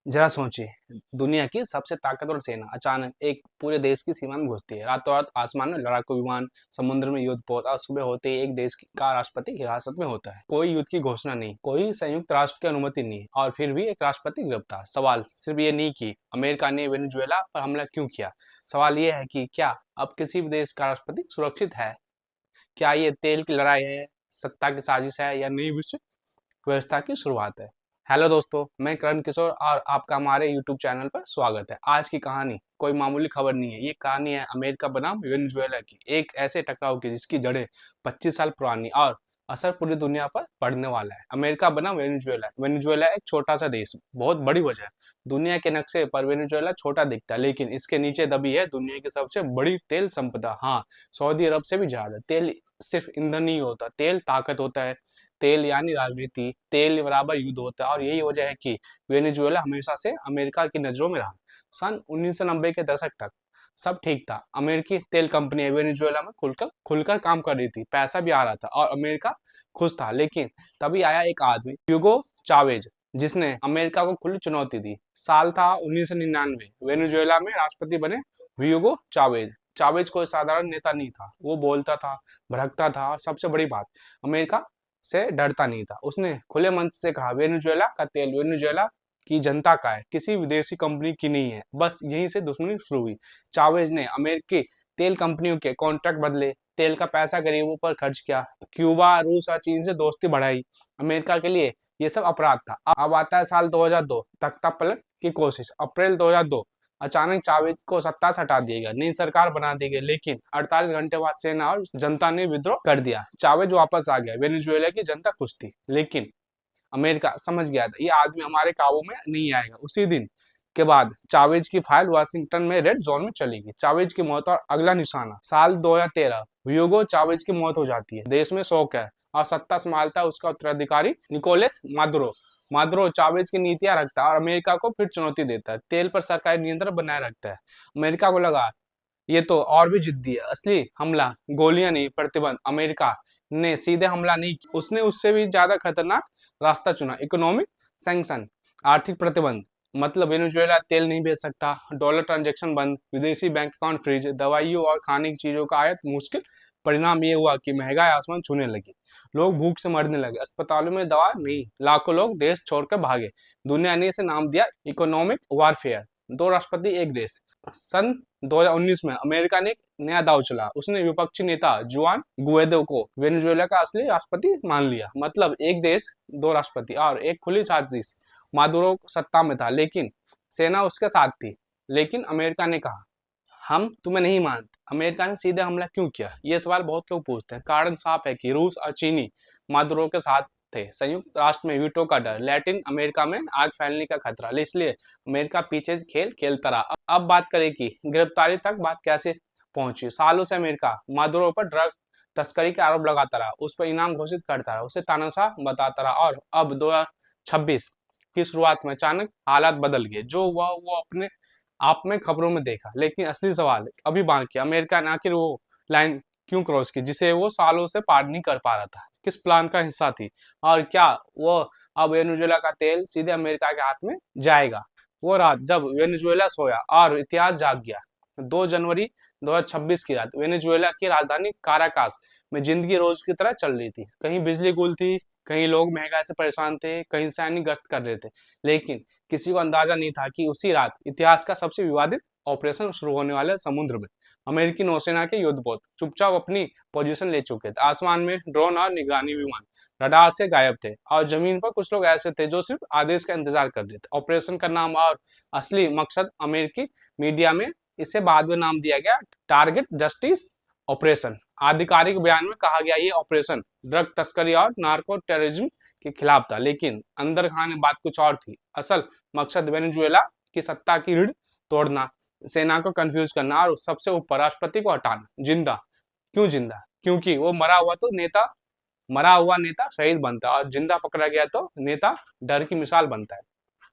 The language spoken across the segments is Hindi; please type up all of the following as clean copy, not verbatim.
जरा सोचिए, दुनिया की सबसे ताकतवर सेना अचानक एक पूरे देश की सीमा में घुसती है। रातों रात आसमान में लड़ाकू विमान, समुद्र में युद्धपोत और सुबह होते ही एक देश का राष्ट्रपति हिरासत में होता है। कोई युद्ध की घोषणा नहीं, कोई संयुक्त राष्ट्र की अनुमति नहीं, और फिर भी एक राष्ट्रपति गिरफ्तार। सवाल सिर्फ ये नहीं कि अमेरिका ने वेनेजुएला पर हमला क्यों किया, सवाल ये है कि क्या अब किसी भी देश का राष्ट्रपति सुरक्षित है? क्या ये तेल की लड़ाई है, सत्ता की साजिश है, या नई विश्व व्यवस्था की शुरुआत है? हेलो दोस्तों, मैं करण किशोर और आपका हमारे यूट्यूब चैनल पर स्वागत है। आज की कहानी कोई मामूली खबर नहीं है। ये कहानी है अमेरिका बनाम वेनेजुएला की, एक ऐसे टकराव की जिसकी जड़ें 25 साल पुरानी और असर पूरी दुनिया पर पड़ने वाला है। अमेरिका बनाम वेनेजुएला। वेनेजुएला एक छोटा सा देश, बहुत बड़ी वजह। दुनिया के नक्शे पर वेनेजुएला छोटा दिखता है, लेकिन इसके नीचे दबी है दुनिया की सबसे बड़ी तेल संपदा। हाँ, सऊदी अरब से भी ज्यादा। तेल सिर्फ ईंधन नहीं होता, तेल ताकत होता है। तेल यानी राजनीति, तेल बराबर युद्ध होता है, और यही वजह है कि वेनेजुएला हमेशा से अमेरिका की नजरों में रहा। सन 1990 के दशक तक सब ठीक था। अमेरिकी तेल कंपनी वेनेजुएला में खुलकर खुलकर काम कर रही थी, पैसा भी आ रहा था और अमेरिका खुश था। लेकिन तभी आया एक आदमी, ह्यूगो चावेज, जिसने अमेरिका को खुली चुनौती दी। साल था 1999। वेनेजुएला में राष्ट्रपति बने ह्यूगो चावेज। चावेज कोई साधारण नेता नहीं था, वो बोलता था, भड़कता था, और सबसे बड़ी बात, अमेरिका से डरता नहीं था। उसने खुले मन से कहा, वेनेजुएला का तेल वेनेजुएला की जनता का है, किसी विदेशी कंपनी की नहीं है। बस यहीं से दुश्मनी शुरू हुई। चावेज ने अमेरिकी तेल कंपनियों के कॉन्ट्रैक्ट बदले, तेल का पैसा गरीबों पर खर्च किया, क्यूबा, रूस और चीन से दोस्ती बढ़ाई। अमेरिका के लिए ये सब अपराध था। अब आता है साल 2002, तख्ता पलट की कोशिश। अप्रैल 2002, अचानक चावेज को सत्ता से हटा दिया गया, नई सरकार बना दी गई। लेकिन 48 घंटे बाद सेना और जनता ने विद्रोह कर दिया। चावेज वापस आ गया। वेनेजुएला की जनता खुश थी, लेकिन अमेरिका समझ गया था ये आदमी हमारे काबू में नहीं आएगा। उसी दिन के बाद चावेज की फाइल वाशिंगटन में रेड जोन में चली गई। चावेज की मौत और अगला निशाना साल 2013, ह्यूगो चावेज की मौत हो जाती है। देश में शोक है और सत्ता संभालता है उसका उत्तराधिकारी निकोलस मादुरो। मादुरो चावेज की नीतियां रखता है और अमेरिका को फिर चुनौती देता है। तेल पर सरकारी नियंत्रण बनाए रखता है। अमेरिका को लगा ये तो और भी जिद्दी है, असली हमला गोलियां नहीं, प्रतिबंध। अमेरिका ने सीधे हमला नहीं किया, उसने उससे भी ज्यादा खतरनाक रास्ता चुना, इकोनॉमिक सैंक्शन, आर्थिक प्रतिबंध। मतलब वेनेजुएला तेल नहीं बेच सकता, डॉलर ट्रांजैक्शन बंद, विदेशी बैंक अकाउंट फ्रीज, दवाइयों और खाने की चीजों का आयात मुश्किल। परिणाम ये हुआ कि महंगाई आसमान छूने लगी, लोग भूख से मरने लगे, अस्पतालों में दवा नहीं, लाखों लोग देश छोड़कर भागे। दुनिया ने इसे नाम दिया इकोनॉमिक वारफेयर। दो राष्ट्रपति एक देश। सन 2019 में अमेरिका ने एक नया दाव चला। उसने विपक्षी नेता जुआन गुएडो को वेनेजुएला का असली राष्ट्रपति मान लिया। मतलब एक देश, दो राष्ट्रपति और एक खुली साजिश। मादुरो सत्ता में था, लेकिन सेना उसके साथ थी। लेकिन अमेरिका ने कहा, हम तुम्हें नहीं मानते। अमेरिका ने सीधे हमला क्यों किया, ये सवाल बहुत लोग पूछते हैं। कारण साफ है कि रूस और चीनी मादुरो के साथ थे। संयुक्त राष्ट्र में वीटो का डर, लैटिन अमेरिका में आग फैलने का खतरा, इसलिए अमेरिका पीछे से खेल खेलता रहा। अब बात करें कि गिरफ्तारी तक बात कैसे पहुंची। सालों से अमेरिका मादुरो पर ड्रग तस्करी के आरोप लगाता रहा, उस पर इनाम घोषित करता रहा, उसे तानाशाह बताता रहा। और अब 2026 की शुरुआत में अचानक हालात बदल गए। जो हुआ वो अपने आप में खबरों में देखा, लेकिन असली सवाल अभी बाकी। अमेरिका ने आखिर वो लाइन क्यों क्रॉस की जिसे वो सालों से पार नहीं कर पा रहा था? किस प्लान का हिस्सा थी? और क्या वो अब वेनेजुएला का तेल सीधे अमेरिका के हाथ में जाएगा? वो रात जब वेनेजुएला सोया और इतिहास जाग गया। 2 जनवरी 2026 की रात वेनेजुएला की राजधानी काराकास में जिंदगी रोज की तरह चल रही थी। कहीं बिजली गुल थी, कहीं लोग महंगाई से परेशान थे, कहीं सैनिक गश्त कर रहे थे। लेकिन किसी को अंदाजा नहीं था कि उसी रात इतिहास का सबसे विवादित ऑपरेशन शुरू होने वाला है। समुद्र में अमेरिकी नौसेना के युद्धपोत चुपचाप अपनी पोजीशन ले चुके थे। आसमान में ड्रोन और निगरानी विमान रडार से गायब थे, और जमीन पर कुछ लोग ऐसे थे जो सिर्फ आदेश का इंतजार कर रहे थे। ऑपरेशन का नाम और असली मकसद अमेरिकी मीडिया में इसे बाद में नाम दिया गया टारगेट जस्टिस ऑपरेशन। आधिकारिक बयान में कहा गया ये ऑपरेशन ड्रग तस्करी और नार्को टेररिज्म के खिलाफ था, लेकिन अंदर खाने बात कुछ और थी। असल मकसद वेनेजुएला की सत्ता की रीढ़ तोड़ना, सेना को कंफ्यूज करना और सबसे ऊपर राष्ट्रपति को हटाना। जिंदा क्यों जिंदा? क्योंकि वो मरा हुआ नेता शहीद बनता है, और जिंदा पकड़ा गया तो नेता डर की मिसाल बनता है।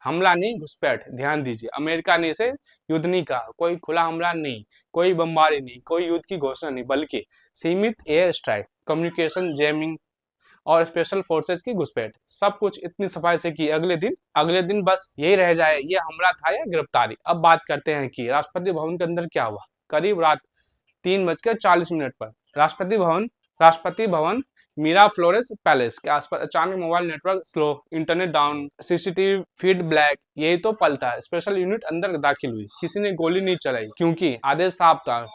हमला नहीं, घुसपैठ। ध्यान दीजिए, अमेरिका ने इसे युद्ध नहीं कहा, कोई खुला हमला नहीं, कोई बमबारी नहीं, कोई युद्ध की घोषणा नहीं, बल्कि सीमित एयर स्ट्राइक, कम्युनिकेशन जैमिंग, और स्पेशल फोर्सेज की घुसपैठ, सब कुछ इतनी सफाई से की। अगले दिन बस यही रह जाए, ये हमला था या गिरफ्तारी। अब बात करते हैं कि राष्ट्रपति भवन के अंदर क्या हुआ। करीब रात 3:40 पर राष्ट्रपति भवन मीरा फ्लोरेंस पैलेस के आसपास अचानक mobile network slow, internet down, CCTV feed black. यही तो पल था। स्पेशल यूनिट अंदर दाखिल हुई, किसी ने गोली नहीं चलाई क्योंकि आदेश साफ था,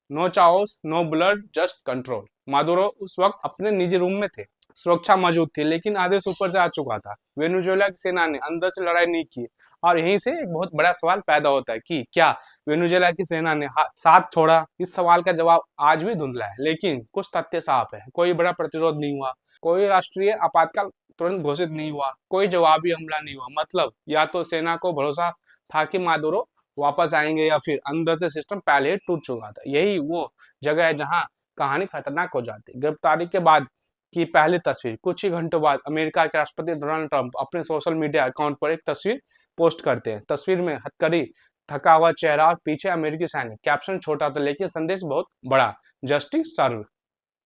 no chaos no blood just control. Maduro उस वक्त अपने निजी रूम में थे, सुरक्षा मौजूद थी, लेकिन आदेश ऊपर से आ चुका था। वेनेजुएला की सेना ने अंदर से लड़ाई नहीं की। और यहीं से एक बहुत बड़ा सवाल पैदा होता है कि क्या वेनेजुएला की सेना ने साथ छोड़ा। इस सवाल का जवाब आज भी धुंधला है, लेकिन कुछ तथ्य साफ है। कोई बड़ा प्रतिरोध नहीं हुआ, कोई राष्ट्रीय आपातकाल तुरंत घोषित नहीं हुआ, कोई जवाबी हमला नहीं हुआ। मतलब या तो सेना को भरोसा था कि मादुरो वापस आएंगे, या फिर अंदर से सिस्टम पहले ही टूट चुका था। यही वो जगह है जहां कहानी खतरनाक हो जाती। गिरफ्तारी के बाद की पहली तस्वीर। कुछ ही घंटों बाद अमेरिका के राष्ट्रपति डोनाल्ड ट्रंप अपने सोशल मीडिया अकाउंट पर एक तस्वीर पोस्ट करते हैं। तस्वीर में हथकड़ी, थका हुआ चेहरा और पीछे अमेरिकी सैनिक। कैप्शन छोटा था लेकिन संदेश बहुत बड़ा, जस्टिस सर्व।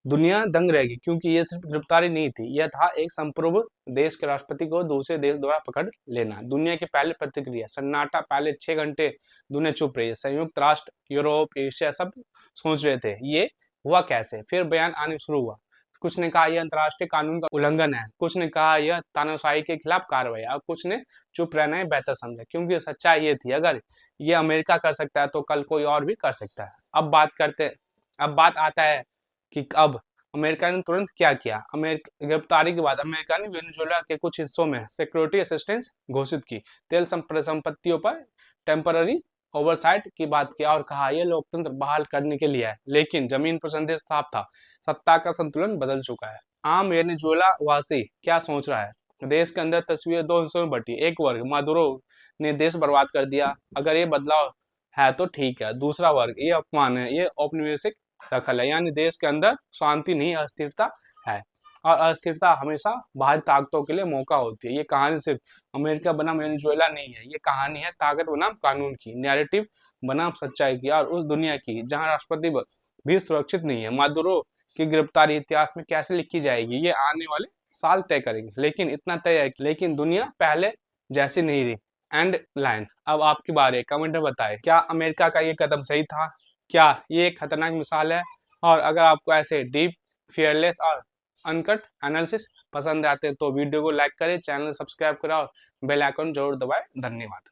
दुनिया दंग रहेगी, क्योंकि ये सिर्फ गिरफ्तारी नहीं थी, यह था एक संप्रभु देश के राष्ट्रपति को दूसरे देश द्वारा पकड़ लेना। दुनिया की पहली प्रतिक्रिया सन्नाटा। पहले 6 घंटे दुनिया चुप रही। संयुक्त राष्ट्र, यूरोप, एशिया सब सोच रहे थे ये हुआ कैसे। फिर बयान आने शुरू हुआ। कुछ ने कहा यह अंतर्राष्ट्रीय कानून का उल्लंघन है, कुछ ने कहा यह तानाशाही के खिलाफ कार्रवाई, और कुछ ने चुप रहना ही बेहतर समझा, क्योंकि सच्चाई ये थी, अगर ये अमेरिका कर सकता है तो कल कोई और भी कर सकता है। अब बात आता है कि अब अमेरिका ने तुरंत क्या किया। गिरफ्तारी के बाद अमेरिका ने वेनेजुएला के कुछ हिस्सों में सिक्योरिटी असिस्टेंस घोषित की। तेल संपत्तियों पर टेम्पररी ओवरसाइट की बात किया और कहा यह लोकतंत्र बहाल करने के लिए है। लेकिन जमीन पर संदेश साफ था, सत्ता का संतुलन बदल चुका है। आम वेनेजुएला वासी क्या सोच रहा है। देश के अंदर तस्वीर दो हिस्सों में बटी। एक वर्ग, मादुरो ने देश बर्बाद कर दिया, अगर ये बदलाव है तो ठीक है। दूसरा वर्ग, ये अपमान है, ये औपनिवेशिक दखल है। यानी देश के अंदर शांति नहीं, अस्थिरता है। और अस्थिरता हमेशा बाहरी ताकतों के लिए मौका होती है। ये कहानी सिर्फ अमेरिका बनाम वेनेजुएला नहीं है, ये कहानी है ताकत बनाम कानून की, नैरेटिव बनाम सच्चाई की, और उस दुनिया की जहां राष्ट्रपति भी सुरक्षित नहीं है। मादुरो की गिरफ्तारी इतिहास में कैसे लिखी जाएगी, ये आने वाले साल तय करेंगे। लेकिन इतना तय है, लेकिन दुनिया पहले जैसी नहीं रही। And line. अब आपकी बारी है, कमेंट में बताएं, क्या अमेरिका का ये कदम सही था? क्या ये एक खतरनाक मिसाल है? और अगर आपको ऐसे डीप, फियरलेस और अनकट एनालिसिस पसंद आते हैं तो वीडियो को लाइक करें, चैनल सब्सक्राइब करें और बेल आइकन जरूर दबाएं। धन्यवाद।